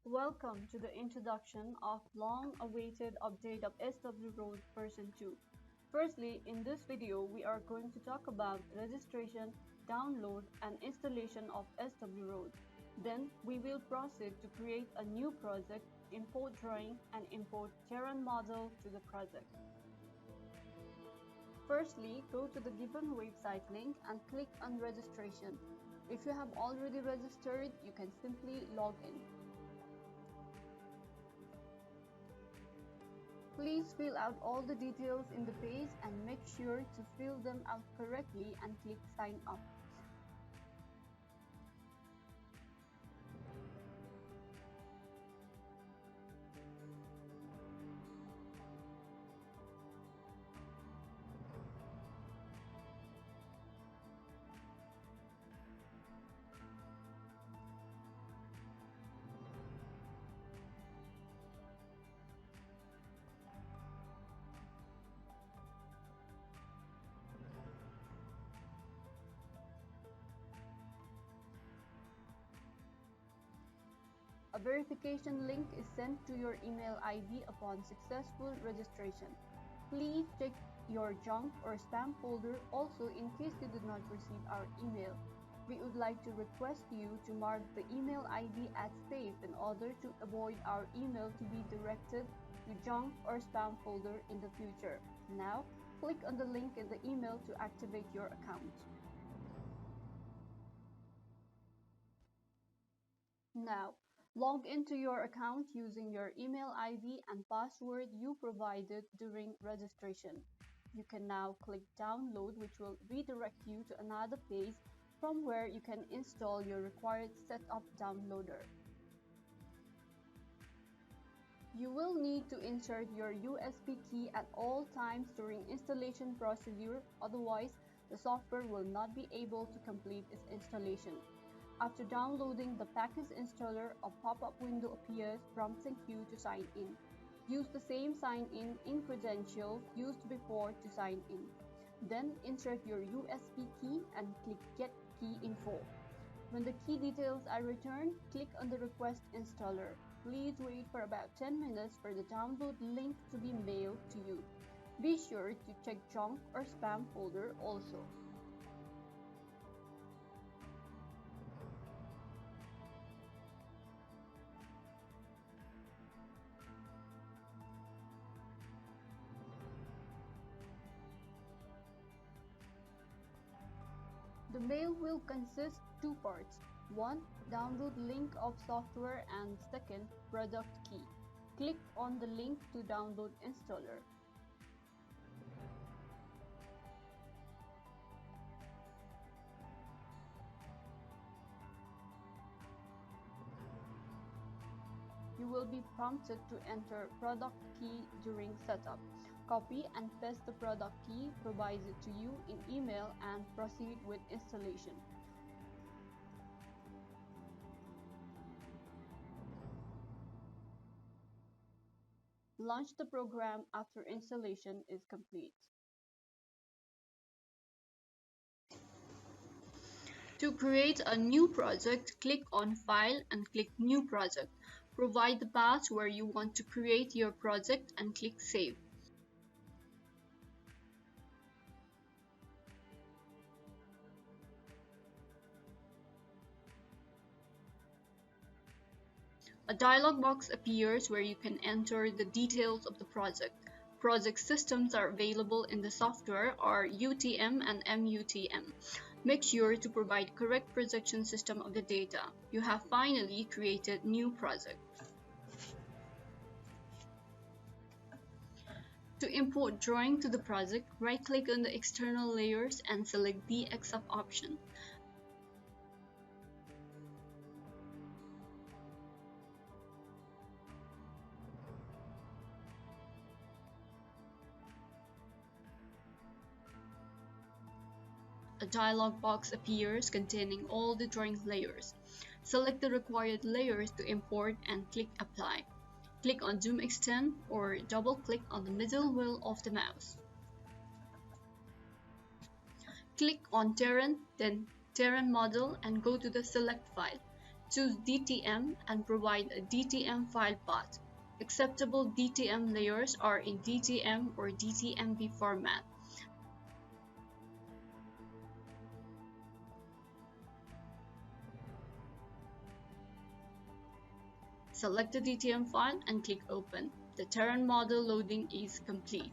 Welcome to the introduction of long-awaited update of SW Road version 2. Firstly, in this video, we are going to talk about registration, download, and installation of SW Road. Then, we will proceed to create a new project, import drawing, and import Terrain model to the project. Firstly, go to the given website link and click on registration. If you have already registered, you can simply log in. Please fill out all the details in the page and make sure to fill them out correctly and click sign up. A verification link is sent to your email ID upon successful registration. Please check your junk or spam folder also in case you did not receive our email. We would like to request you to mark the email ID as safe in order to avoid our email to be directed to junk or spam folder in the future. Now, click on the link in the email to activate your account. Now, log into your account using your email ID and password you provided during registration. You can now click download, which will redirect you to another page from where you can install your required setup downloader. You will need to insert your USB key at all times during installation procedure, otherwise the software will not be able to complete its installation. After downloading the package installer, a pop-up window appears prompting you to sign in. Use the same sign-in credentials used before to sign in. Then insert your USB key and click Get Key Info. When the key details are returned, click on the Request Installer. Please wait for about 10 minutes for the download link to be mailed to you. Be sure to check junk or spam folder also. The mail will consist two parts. One, download link of software, and second, product key. Click on the link to download installer. You will be prompted to enter product key during setup. Copy and paste the product key provided to you in email and proceed with installation. Launch the program after installation is complete. To create a new project, click on File and click New Project. Provide the path where you want to create your project and click Save. A dialog box appears where you can enter the details of the project. Project systems are available in the software are UTM and MUTM. Make sure to provide correct projection system of the data. You have finally created new project. To import drawing to the project, right-click on the external layers and select the XF option. A dialog box appears containing all the drawing layers. Select the required layers to import and click Apply. Click on Zoom Extend or double-click on the middle wheel of the mouse. Click on Terrain, then Terrain Model and go to the Select file. Choose DTM and provide a DTM file path. Acceptable DTM layers are in DTM or DTMP format. Select the DTM file and click Open. The Terran model loading is complete.